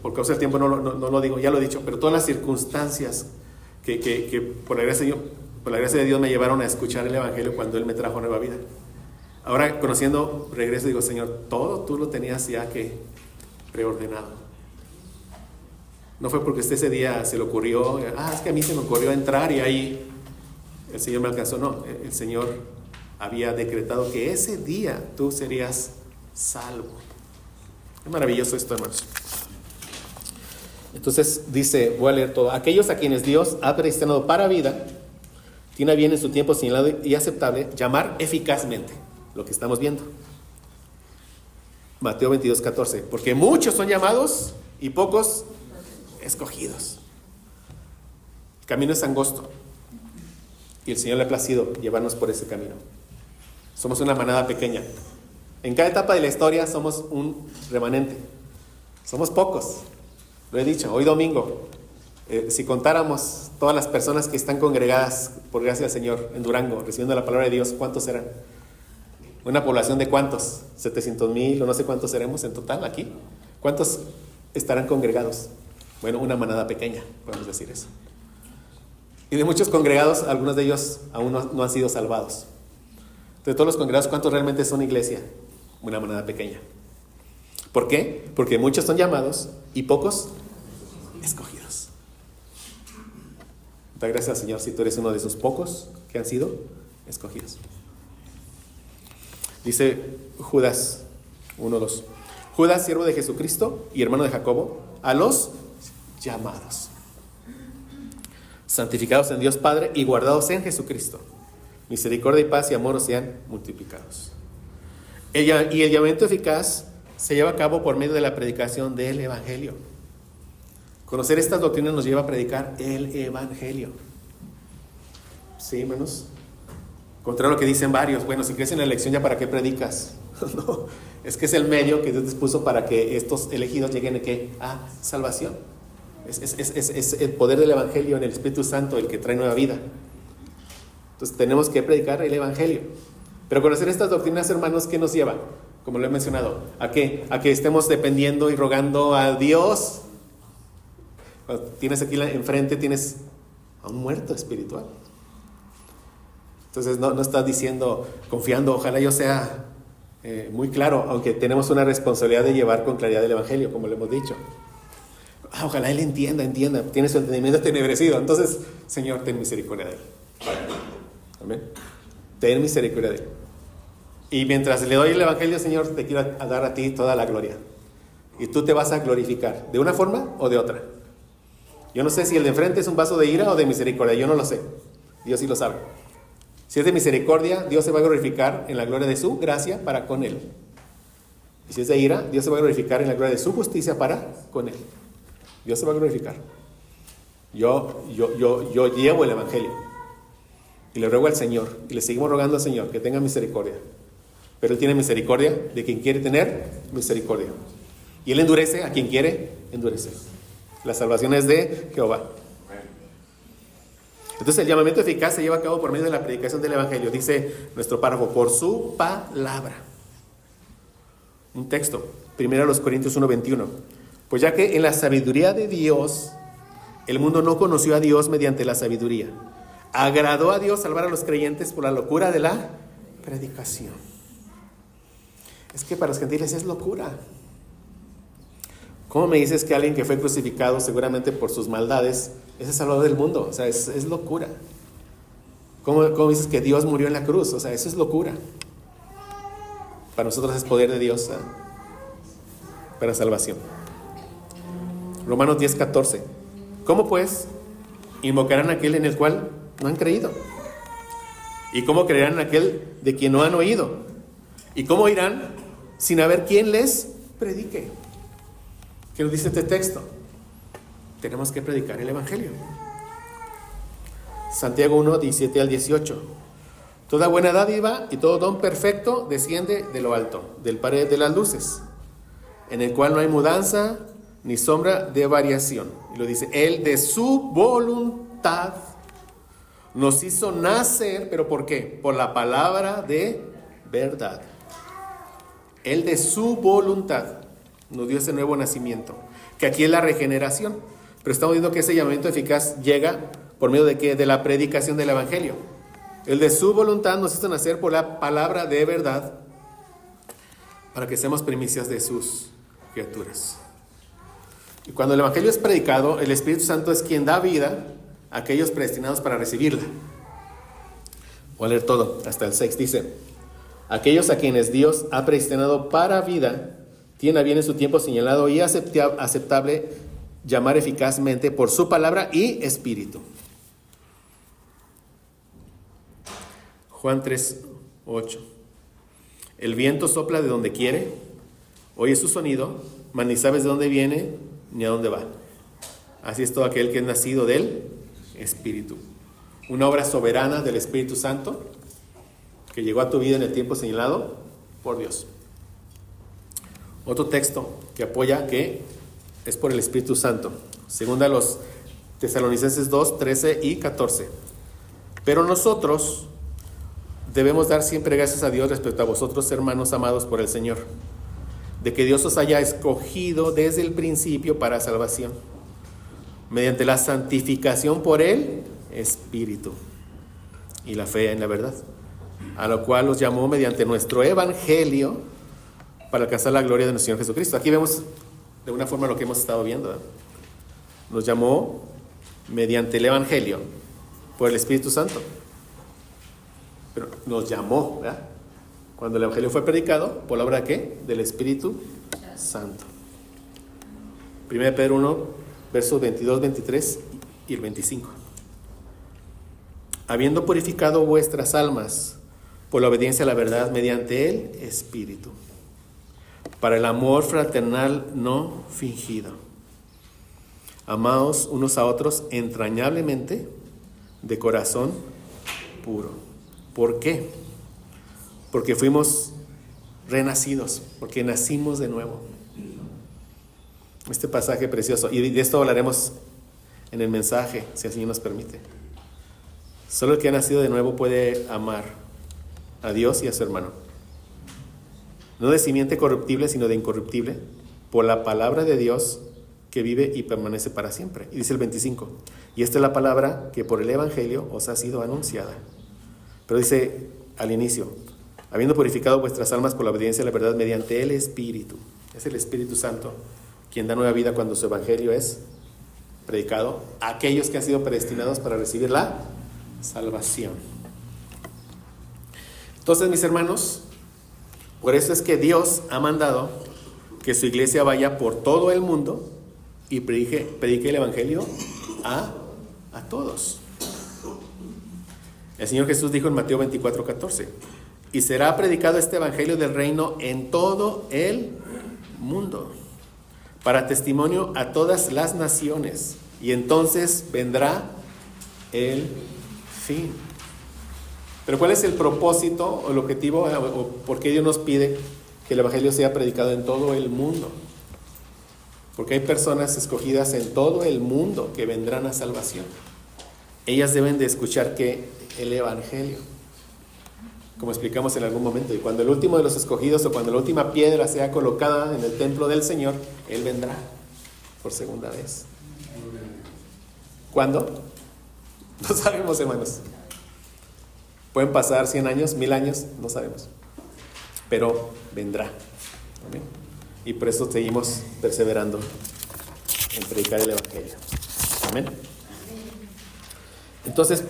por causa del tiempo no lo digo, ya lo he dicho, pero todas las circunstancias que por la gracia de Dios me llevaron a escuchar el Evangelio cuando Él me trajo a nueva vida. Ahora, conociendo, regreso y digo, Señor, todo tú lo tenías ya que preordenado. No fue porque ese día se le ocurrió, es que a mí se me ocurrió entrar y ahí el Señor me alcanzó. No, el Señor había decretado que ese día tú serías salvo. Es maravilloso esto, hermanos. Entonces dice, voy a leer todo. Aquellos a quienes Dios ha predestinado para vida, tiene bien en su tiempo señalado y aceptable llamar eficazmente, lo que estamos viendo. Mateo 22:14, porque muchos son llamados y pocos escogidos. El camino es angosto y el Señor le ha placido llevarnos por ese camino. Somos una manada pequeña. En cada etapa de la historia somos un remanente. Somos pocos. Lo he dicho, hoy domingo, si contáramos todas las personas que están congregadas por gracia del Señor en Durango, recibiendo la palabra de Dios, ¿cuántos serán? ¿Una población de cuántos? 700,000 o no sé cuántos seremos en total aquí. ¿Cuántos estarán congregados? Bueno, una manada pequeña, podemos decir eso. Y de muchos congregados, algunos de ellos aún no han sido salvados. De todos los congregados, ¿cuántos realmente son iglesia? Una manada pequeña. ¿Por qué? Porque muchos son llamados y pocos escogidos. Da gracias al Señor si tú eres uno de esos pocos que han sido escogidos. Dice Judas 1:2. Judas, siervo de Jesucristo y hermano de Jacobo, a los llamados, santificados en Dios Padre y guardados en Jesucristo. Misericordia y paz y amor os sean multiplicados. Y el llamamiento eficaz se lleva a cabo por medio de la predicación del Evangelio. Conocer estas doctrinas nos lleva a predicar el Evangelio. ¿Sí, hermanos? Contrario a lo que dicen varios, bueno, si crees en la elección, ¿ya para qué predicas? No, es que es el medio que Dios dispuso para que estos elegidos lleguen a salvación. Es el poder del Evangelio en el Espíritu Santo el que trae nueva vida. Entonces tenemos que predicar el Evangelio. Pero conocer estas doctrinas, hermanos, ¿qué nos lleva? Como lo he mencionado, ¿a qué? A que estemos dependiendo y rogando a Dios. Cuando tienes aquí enfrente, tienes a un muerto espiritual. Entonces no estás diciendo, confiando, ojalá yo sea muy claro, aunque tenemos una responsabilidad de llevar con claridad el Evangelio, como lo hemos dicho. Ojalá él entienda, tiene su entendimiento tenebrecido. Entonces, Señor, ten misericordia de él. Amén. Ten misericordia de él. Y mientras le doy el Evangelio, Señor, te quiero dar a ti toda la gloria. Y tú te vas a glorificar, de una forma o de otra. Yo no sé si el de enfrente es un vaso de ira o de misericordia, yo no lo sé. Dios sí lo sabe. Si es de misericordia, Dios se va a glorificar en la gloria de su gracia para con él. Y si es de ira, Dios se va a glorificar en la gloria de su justicia para con él. Dios se va a glorificar. Yo llevo el Evangelio y le ruego al Señor, y le seguimos rogando al Señor que tenga misericordia. Pero Él tiene misericordia de quien quiere tener misericordia. Y Él endurece a quien quiere endurecer. La salvación es de Jehová. Entonces el llamamiento eficaz se lleva a cabo por medio de la predicación del Evangelio. Dice nuestro párrafo, por su palabra. Un texto, 1 Corintios 1:21. Pues ya que en la sabiduría de Dios, el mundo no conoció a Dios mediante la sabiduría. Agradó a Dios salvar a los creyentes por la locura de la predicación. Es que para los gentiles es locura. ¿Cómo me dices que alguien que fue crucificado seguramente por sus maldades es el salvador del mundo? O sea, es locura. ¿Cómo dices que Dios murió en la cruz? O sea, eso es locura. Para nosotros es poder de Dios para salvación. Romanos 10:14. ¿Cómo pues invocarán a aquel en el cual no han creído? ¿Y cómo creerán en aquel de quien no han oído? ¿Y cómo irán sin haber quien les predique? ¿Qué nos dice este texto? Tenemos que predicar el Evangelio. Santiago 1:17 al 18. Toda buena dádiva y todo don perfecto desciende de lo alto, del Padre de las luces, en el cual no hay mudanza ni sombra de variación. Y lo dice, Él de su voluntad nos hizo nacer, ¿pero por qué? Por la palabra de verdad. Él de su voluntad nos dio ese nuevo nacimiento, que aquí es la regeneración. Pero estamos viendo que ese llamamiento eficaz llega por medio de ¿qué? De la predicación del Evangelio. Él de su voluntad nos hizo nacer por la palabra de verdad, para que seamos primicias de sus criaturas. Y cuando el Evangelio es predicado, el Espíritu Santo es quien da vida a aquellos predestinados para recibirla. Voy a leer todo, hasta el 6. Dice, aquellos a quienes Dios ha predestinado para vida, tiene a bien en su tiempo señalado y aceptable llamar eficazmente por su palabra y espíritu. Juan 3:8. El viento sopla de donde quiere, oyes su sonido, mas ni sabes de dónde viene ni a dónde va. Así es todo aquel que es nacido del Espíritu. Una obra soberana del Espíritu Santo que llegó a tu vida en el tiempo señalado por Dios. Otro texto que apoya que es por el Espíritu Santo. Segunda a los Tesalonicenses 2, 13 y 14. Pero nosotros debemos dar siempre gracias a Dios respecto a vosotros, hermanos amados por el Señor, de que Dios os haya escogido desde el principio para salvación, mediante la santificación por el Espíritu y la fe en la verdad, a lo cual os llamó mediante nuestro Evangelio para alcanzar la gloria de nuestro Señor Jesucristo. Aquí vemos de una forma lo que hemos estado viendo, ¿verdad? Nos llamó mediante el Evangelio por el Espíritu Santo. Pero nos llamó, ¿verdad? Cuando el Evangelio fue predicado, ¿por la obra de qué? Del Espíritu Santo. 1 Pedro 1, versos 22, 23 y el 25. Habiendo purificado vuestras almas por la obediencia a la verdad mediante el Espíritu, para el amor fraternal no fingido. Amaos unos a otros entrañablemente, de corazón puro. ¿Por qué? Porque fuimos renacidos, porque nacimos de nuevo. Este pasaje precioso, y de esto hablaremos en el mensaje, si el Señor nos permite. Solo el que ha nacido de nuevo puede amar a Dios y a su hermano. No de simiente corruptible, sino de incorruptible, por la palabra de Dios que vive y permanece para siempre. Y dice el 25, y esta es la palabra que por el Evangelio os ha sido anunciada. Pero dice al inicio, habiendo purificado vuestras almas por la obediencia a la verdad mediante el Espíritu. Es el Espíritu Santo quien da nueva vida cuando su Evangelio es predicado a aquellos que han sido predestinados para recibir la salvación. Entonces, mis hermanos, por eso es que Dios ha mandado que su iglesia vaya por todo el mundo y predique el Evangelio a todos. El Señor Jesús dijo en Mateo 24:14, y será predicado este Evangelio del reino en todo el mundo, para testimonio a todas las naciones, y entonces vendrá el fin. Pero ¿cuál es el propósito o el objetivo o por qué Dios nos pide que el Evangelio sea predicado en todo el mundo? Porque hay personas escogidas en todo el mundo que vendrán a salvación. Ellas deben de escuchar que el Evangelio, como explicamos en algún momento, y cuando el último de los escogidos o cuando la última piedra sea colocada en el templo del Señor, Él vendrá por segunda vez. ¿Cuándo? No sabemos, hermanos. Pueden pasar 100 años, 1000 años, no sabemos. Pero vendrá. ¿Amén? Y por eso seguimos perseverando en predicar el Evangelio. Amén. Entonces,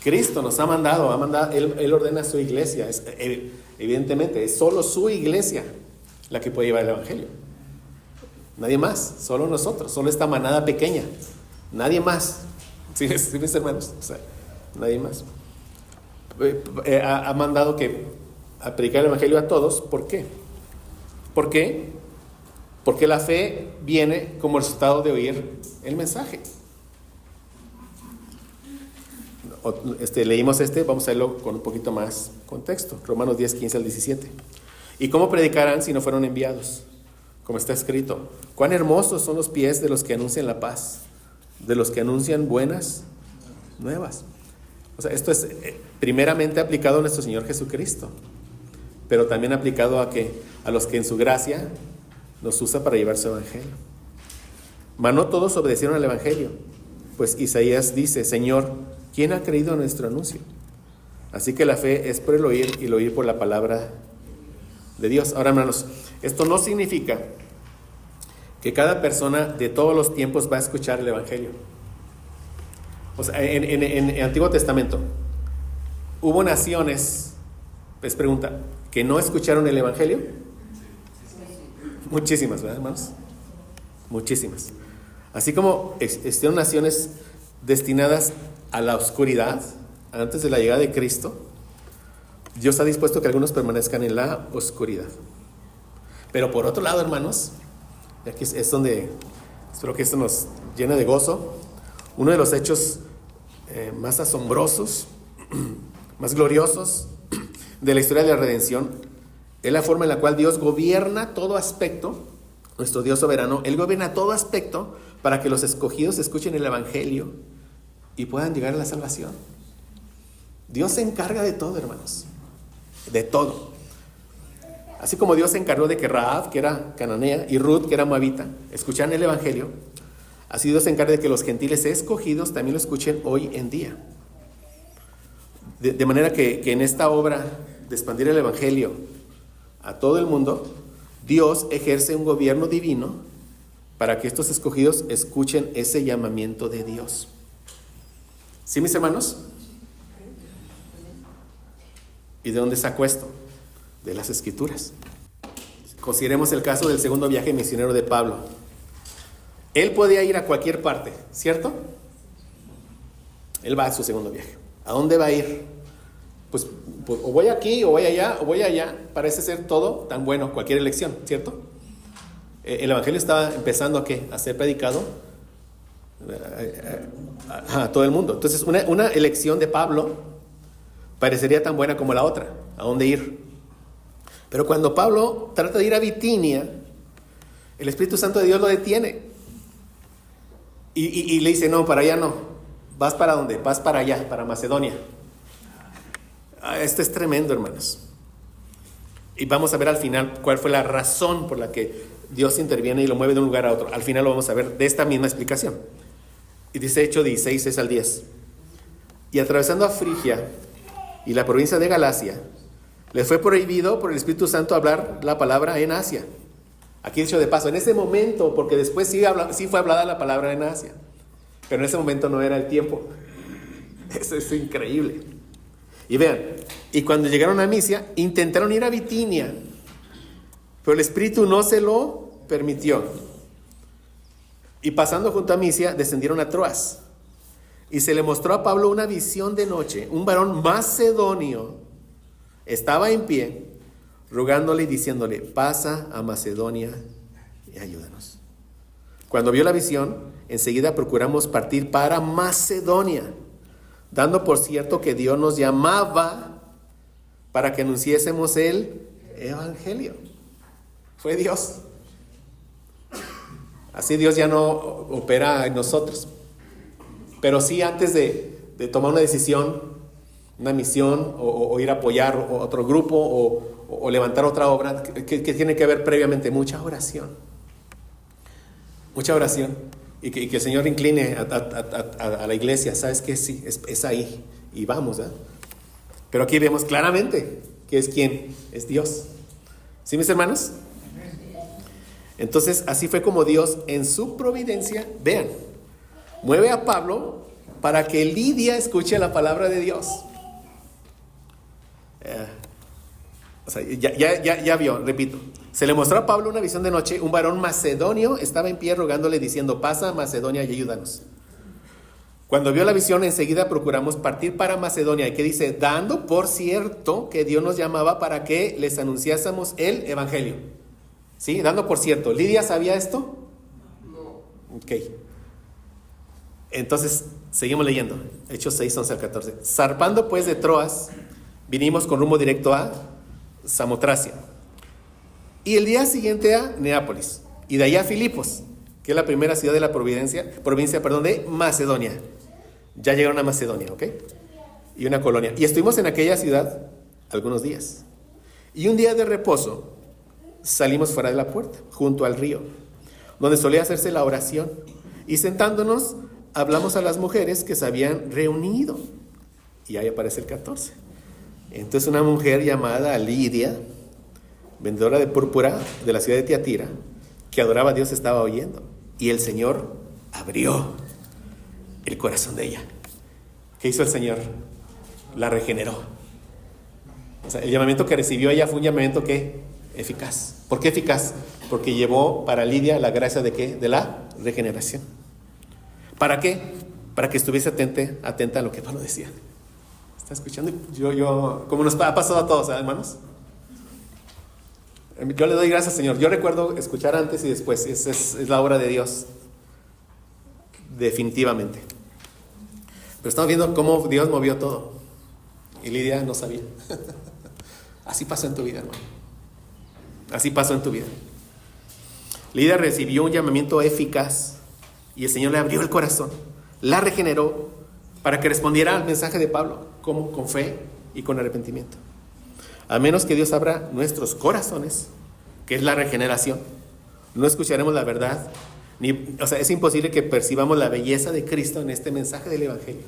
Cristo nos ha mandado, Él ordena a su iglesia. Evidentemente, es solo su iglesia la que puede llevar el Evangelio. Nadie más, solo nosotros, solo esta manada pequeña. Nadie más. ¿Sí, mis hermanos? O sea, nadie más. Ha mandado a predicar el Evangelio a todos. ¿Por qué? ¿Por qué? Porque la fe viene como resultado de oír el mensaje. Leímos vamos a leerlo con un poquito más contexto. Romanos 10, 15 al 17. ¿Y cómo predicarán si no fueron enviados? como está escrito: cuán hermosos son los pies de los que anuncian la paz, de los que anuncian buenas nuevas. O sea, esto es primeramente aplicado a nuestro Señor Jesucristo, pero también aplicado a los que en su gracia nos usa para llevar su evangelio. Mas no todos obedecieron al evangelio, pues Isaías dice: Señor, ¿quién ha creído a nuestro anuncio? Así que la fe es por el oír, y el oír por la palabra de Dios. Ahora, hermanos, esto no significa que cada persona de todos los tiempos va a escuchar el evangelio. O sea, en el Antiguo Testamento hubo naciones, les pregunta, que no escucharon el evangelio. Muchísimas, ¿verdad, hermanos? Muchísimas. Así como existieron naciones destinadas a la oscuridad antes de la llegada de Cristo, Dios ha dispuesto que algunos permanezcan en la oscuridad. Pero por otro lado, hermanos, y aquí es donde espero que esto nos llene de gozo, uno de los hechos más asombrosos, más gloriosos de la historia de la redención es la forma en la cual Dios gobierna todo aspecto. Nuestro Dios soberano, Él gobierna todo aspecto para que los escogidos escuchen el evangelio y puedan llegar a la salvación. Dios se encarga de todo, hermanos, de todo. Así como Dios se encargó de que Rahab, que era cananea, y Ruth, que era moabita, escucharan el evangelio, así Dios se encarga de que los gentiles escogidos también lo escuchen hoy en día. De manera que en esta obra de expandir el evangelio a todo el mundo, Dios ejerce un gobierno divino para que estos escogidos escuchen ese llamamiento de Dios. ¿Sí, mis hermanos? ¿Y de dónde sacó esto? De las Escrituras. Consideremos el caso del segundo viaje misionero de Pablo. Él podía ir a cualquier parte, ¿cierto? Él va a su segundo viaje. ¿A dónde va a ir? Pues o voy aquí, o voy allá, o voy allá. Parece ser todo tan bueno, cualquier elección, ¿cierto? El evangelio estaba empezando a ser predicado a todo el mundo. Entonces, una elección de Pablo parecería tan buena como la otra. ¿A dónde ir? Pero cuando Pablo trata de ir a Bitinia, el Espíritu Santo de Dios lo detiene y le dice: no, para allá no. ¿Vas para dónde? Vas para allá, para Macedonia. Esto es tremendo, hermanos. Y vamos a ver al final cuál fue la razón por la que Dios interviene y lo mueve de un lugar a otro. Al final lo vamos a ver de esta misma explicación. Y dice Hechos 16, 6 al 10. Y atravesando a Frigia y la provincia de Galacia, les fue prohibido por el Espíritu Santo hablar la palabra en Asia. Aquí dicho de paso, en ese momento, porque después sí fue hablada la palabra en Asia, pero en ese momento no era el tiempo. Eso es increíble. Y vean, y cuando llegaron a Misia, intentaron ir a Bitinia, pero el Espíritu no se lo permitió. Y pasando junto a Misia, descendieron a Troas. Y se le mostró a Pablo una visión de noche. Un varón macedonio estaba en pie, rogándole y diciéndole: pasa a Macedonia y ayúdanos. Cuando vio la visión, enseguida procuramos partir para Macedonia, dando por cierto que Dios nos llamaba para que anunciésemos el evangelio. Fue Dios. Así Dios ya no opera en nosotros. Pero sí, antes de tomar una decisión, una misión, o ir a apoyar otro grupo, o levantar otra obra, que tiene que haber previamente mucha oración. Mucha oración. Y que el Señor incline a la iglesia. ¿Sabes qué? Sí, es ahí. Y vamos, ¿eh? Pero aquí vemos claramente que es quién, es Dios. ¿Sí, mis hermanos? Entonces, así fue como Dios, en su providencia, vean, mueve a Pablo para que Lidia escuche la palabra de Dios. O sea, ya vio, repito. Se le mostró a Pablo una visión de noche. Un varón macedonio estaba en pie rogándole diciendo: pasa a Macedonia y ayúdanos. Cuando vio la visión, enseguida procuramos partir para Macedonia. ¿Y qué dice? Dando por cierto que Dios nos llamaba para que les anunciásemos el evangelio. ¿Sí? Dando por cierto. ¿Lidia sabía esto? No. Ok. Entonces, seguimos leyendo. Hechos 6, 11 al 14. Zarpando pues de Troas, vinimos con rumbo directo a Samotracia. y el día siguiente a Neápolis, y de allá a Filipos, que es la primera ciudad de la provincia de Macedonia. Ya llegaron a Macedonia, ¿ok? Y una colonia. Y estuvimos en aquella ciudad algunos días. Y un día de reposo salimos fuera de la puerta, junto al río, donde solía hacerse la oración. Y sentándonos, hablamos a las mujeres que se habían reunido. Y ahí aparece el 14. Entonces una mujer llamada Lidia, vendedora de púrpura de la ciudad de Tiatira, que adoraba a Dios, estaba oyendo. Y el Señor abrió el corazón de ella. ¿Qué hizo el Señor? La regeneró. O sea, el llamamiento que recibió ella fue un llamamiento que eficaz. ¿Por qué eficaz? Porque llevó para Lidia la gracia de ¿qué? De la regeneración. ¿Para qué? Para que estuviese atenta a lo que Pablo decía. ¿Está escuchando? Como nos ha pasado a todos, hermanos. Yo le doy gracias, Señor. Yo recuerdo escuchar antes y después. Es la obra de Dios. Definitivamente. Pero estamos viendo cómo Dios movió todo. Y Lidia no sabía. Así pasó en tu vida, hermano. Así pasó en tu vida. Lidia recibió un llamamiento eficaz. Y el Señor le abrió el corazón. La regeneró para que respondiera al mensaje de Pablo. Como con fe y con arrepentimiento. A menos que Dios abra nuestros corazones, que es la regeneración, no escucharemos la verdad. Es imposible que percibamos la belleza de Cristo en este mensaje del Evangelio.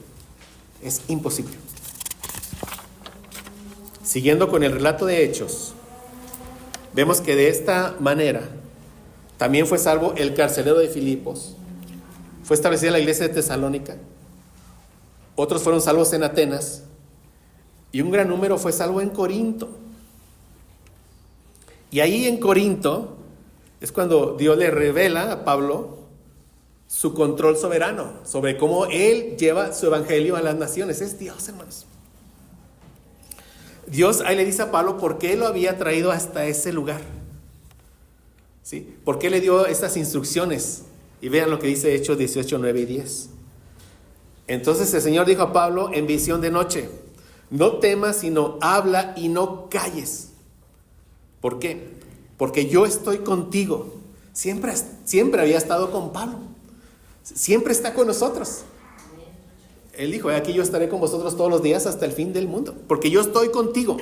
Es imposible. Siguiendo con el relato de Hechos, vemos que de esta manera también fue salvo el carcelero de Filipos. Fue establecida la iglesia de Tesalónica. Otros fueron salvos en Atenas. Y un gran número fue salvo en Corinto. Y ahí en Corinto es cuando Dios le revela a Pablo su control soberano sobre cómo él lleva su evangelio a las naciones. Es Dios, hermanos. Dios ahí le dice a Pablo por qué lo había traído hasta ese lugar. ¿Sí? ¿Por qué le dio estas instrucciones? Y vean lo que dice Hechos 18, 9 y 10. Entonces el Señor dijo a Pablo en visión de noche: no temas, sino habla y no calles. ¿Por qué? Porque yo estoy contigo. Siempre había estado con Pablo. Siempre está con nosotros. Él dijo: aquí yo estaré con vosotros todos los días hasta el fin del mundo. Porque yo estoy contigo.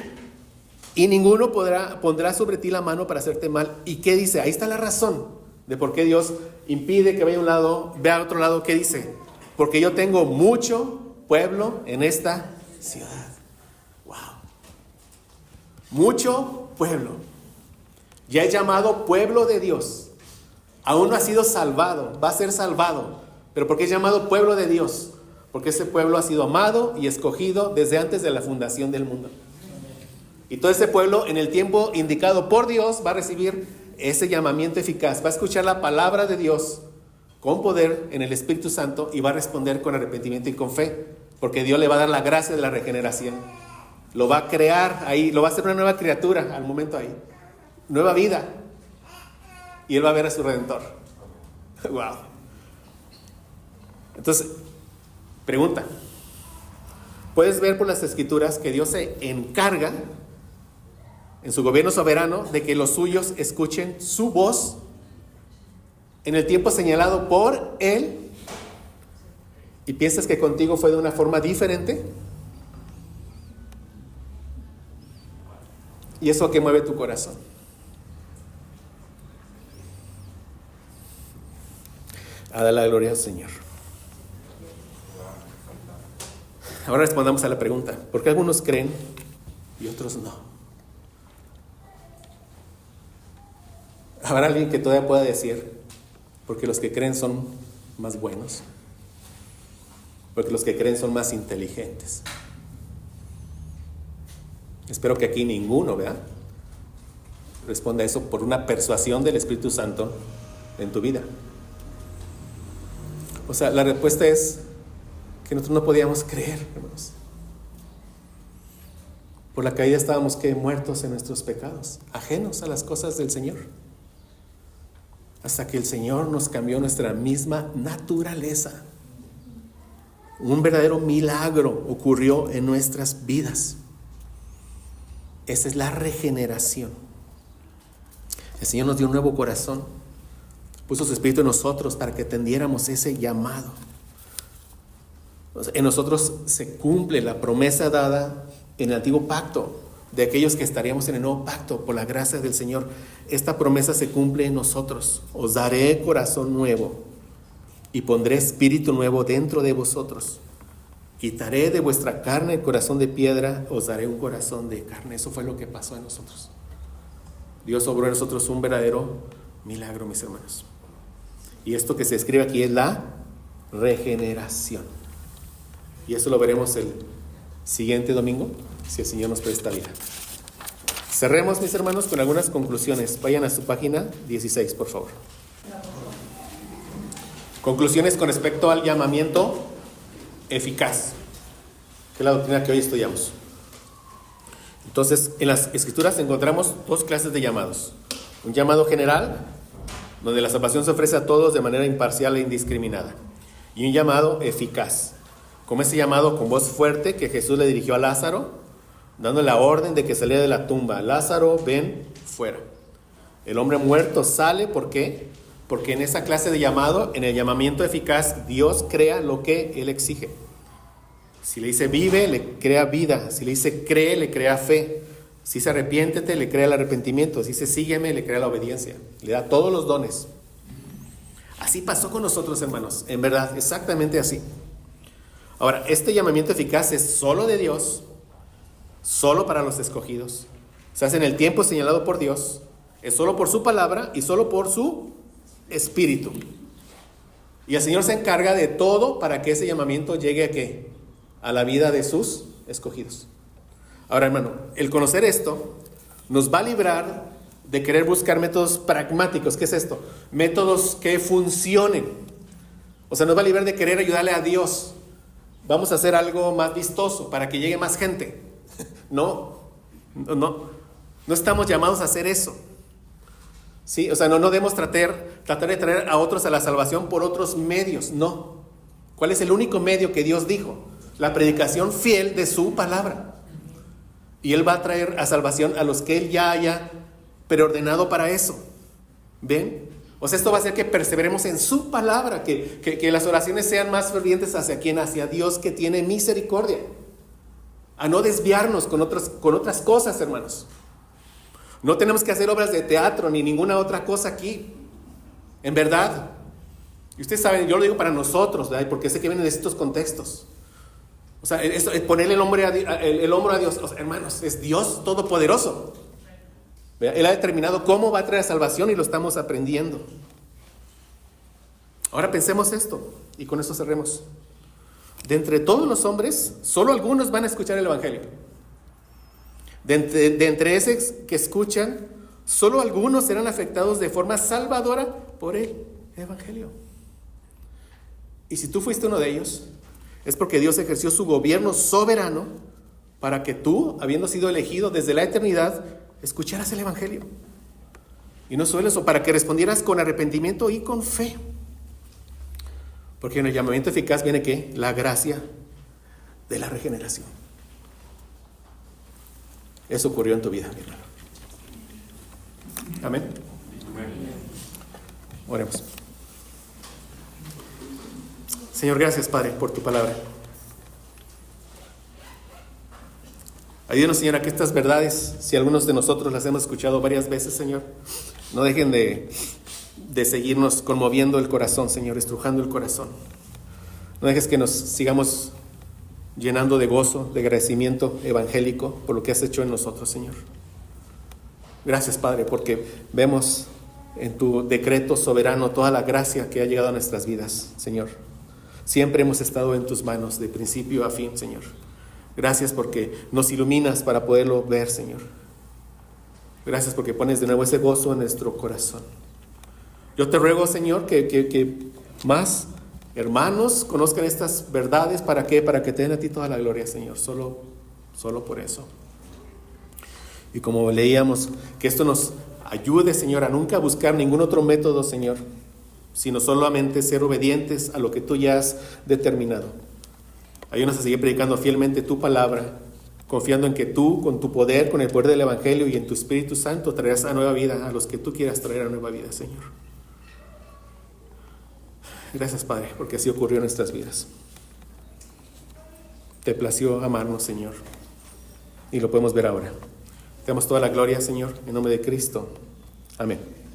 Y ninguno pondrá sobre ti la mano para hacerte mal. ¿Y qué dice? Ahí está la razón de por qué Dios impide que vaya a un lado, vea a otro lado. ¿Qué dice? Porque yo tengo mucho pueblo en esta ciudad. Wow. Mucho pueblo. Ya es llamado pueblo de Dios. Aún no ha sido salvado, va a ser salvado. Pero ¿por qué es llamado pueblo de Dios? Porque ese pueblo ha sido amado y escogido desde antes de la fundación del mundo. Y todo ese pueblo, en el tiempo indicado por Dios, va a recibir ese llamamiento eficaz. Va a escuchar la palabra de Dios con poder en el Espíritu Santo y va a responder con arrepentimiento y con fe. Porque Dios le va a dar la gracia de la regeneración. Lo va a crear ahí, lo va a hacer una nueva criatura al momento ahí. Nueva vida. Y él va a ver a su Redentor. Wow. Entonces, pregunta. Puedes ver por las Escrituras que Dios se encarga en su gobierno soberano de que los suyos escuchen su voz en el tiempo señalado por Él. ¿Y piensas que contigo fue de una forma diferente? ¿Y eso que mueve tu corazón? A dar la gloria al Señor. Ahora respondamos a la pregunta: ¿por qué algunos creen y otros no? ¿Habrá alguien que todavía pueda decir: porque los que creen son más buenos? Porque los que creen son más inteligentes. Espero que aquí ninguno, ¿verdad?, responda a eso por una persuasión del Espíritu Santo en tu vida. O sea, la respuesta es que nosotros no podíamos creer, hermanos. Por la caída estábamos muertos en nuestros pecados, ajenos a las cosas del Señor. Hasta que el Señor nos cambió nuestra misma naturaleza. Un verdadero milagro ocurrió en nuestras vidas. Esa es la regeneración. El Señor nos dio un nuevo corazón. Puso su Espíritu en nosotros para que atendiéramos ese llamado. En nosotros se cumple la promesa dada en el antiguo pacto de aquellos que estaríamos en el nuevo pacto por la gracia del Señor. Esta promesa se cumple en nosotros. Os daré corazón nuevo y pondré espíritu nuevo dentro de vosotros. Quitaré de vuestra carne el corazón de piedra, os daré un corazón de carne. Eso fue lo que pasó en nosotros. Dios obró en nosotros un verdadero milagro, mis hermanos. Y esto que se escribe aquí es la regeneración. Y eso lo veremos el siguiente domingo, si el Señor nos presta vida. Cerremos, mis hermanos, con algunas conclusiones. Vayan a su página 16, por favor. Conclusiones con respecto al llamamiento eficaz, que es la doctrina que hoy estudiamos. Entonces, en las Escrituras encontramos dos clases de llamados. Un llamado general, donde la salvación se ofrece a todos de manera imparcial e indiscriminada. Y un llamado eficaz, como ese llamado con voz fuerte que Jesús le dirigió a Lázaro, dando la orden de que saliera de la tumba. Lázaro, ven fuera. El hombre muerto sale, ¿por qué? Porque en esa clase de llamado, en el llamamiento eficaz, Dios crea lo que Él exige. Si le dice vive, le crea vida. Si le dice cree, le crea fe. Si dice arrepiéntete, le crea el arrepentimiento. Si dice sígueme, le crea la obediencia. Le da todos los dones. Así pasó con nosotros, hermanos. En verdad, exactamente así. Ahora, este llamamiento eficaz es solo de Dios, solo para los escogidos. Se hace en el tiempo señalado por Dios. Es solo por su palabra y solo por su Espíritu. Y el Señor se encarga de todo para que ese llamamiento llegue a ¿qué? A la vida de sus escogidos. Ahora, hermano, el conocer esto nos va a librar de querer buscar métodos pragmáticos. ¿Qué es esto? Métodos que funcionen. O sea, nos va a librar de querer ayudarle a Dios. Vamos a hacer algo más vistoso para que llegue más gente. No estamos llamados a hacer eso. ¿Sí? O sea, no debemos tratar de traer a otros a la salvación por otros medios. No. ¿Cuál es el único medio que Dios dijo? La predicación fiel de su palabra. Y Él va a traer a salvación a los que Él ya haya preordenado para eso. ¿Ven? O sea, esto va a hacer que perseveremos en su palabra, que las oraciones sean más fervientes hacia quién, hacia Dios que tiene misericordia. A no desviarnos con otras cosas, hermanos. No tenemos que hacer obras de teatro ni ninguna otra cosa aquí. En verdad. Y ustedes saben, yo lo digo para nosotros, ¿verdad? Porque sé que vienen de estos contextos. O sea, ponerle el hombro a Dios. O sea, hermanos, es Dios todopoderoso. ¿Verdad? Él ha determinado cómo va a traer salvación y lo estamos aprendiendo. Ahora pensemos esto y con esto cerremos. De entre todos los hombres, solo algunos van a escuchar el Evangelio. De entre esos que escuchan, solo algunos serán afectados de forma salvadora por el Evangelio. Y si tú fuiste uno de ellos, es porque Dios ejerció su gobierno soberano para que tú, habiendo sido elegido desde la eternidad, escucharas el Evangelio. Y no solo eso, para que respondieras con arrepentimiento y con fe. Porque en el llamamiento eficaz viene ¿qué? La gracia de la regeneración. Eso ocurrió en tu vida, mi hermano. Amén. Oremos. Señor, gracias, Padre, por tu palabra. Ayúdanos, Señor, a que estas verdades, si algunos de nosotros las hemos escuchado varias veces, Señor, no dejen de seguirnos conmoviendo el corazón, Señor, estrujando el corazón. No dejes que nos sigamos llenando de gozo, de agradecimiento evangélico por lo que has hecho en nosotros, Señor. Gracias, Padre, porque vemos en tu decreto soberano toda la gracia que ha llegado a nuestras vidas, Señor. Siempre hemos estado en tus manos, de principio a fin, Señor. Gracias porque nos iluminas para poderlo ver, Señor. Gracias porque pones de nuevo ese gozo en nuestro corazón. Yo te ruego, Señor, que más hermanos conozcan estas verdades. ¿Para qué? Para que te den a ti toda la gloria, Señor. Solo por eso. Y como leíamos, que esto nos ayude, Señor, a nunca buscar ningún otro método, Señor, sino solamente ser obedientes a lo que tú ya has determinado. Ayúdanos a seguir predicando fielmente tu palabra confiando en que tú, con tu poder, con el poder del Evangelio y en tu Espíritu Santo, traerás a nueva vida a los que tú quieras traer a nueva vida, Señor. Gracias, Padre, porque así ocurrió en nuestras vidas. Te plació amarnos, Señor, y lo podemos ver ahora. Te damos toda la gloria, Señor, en nombre de Cristo. Amén.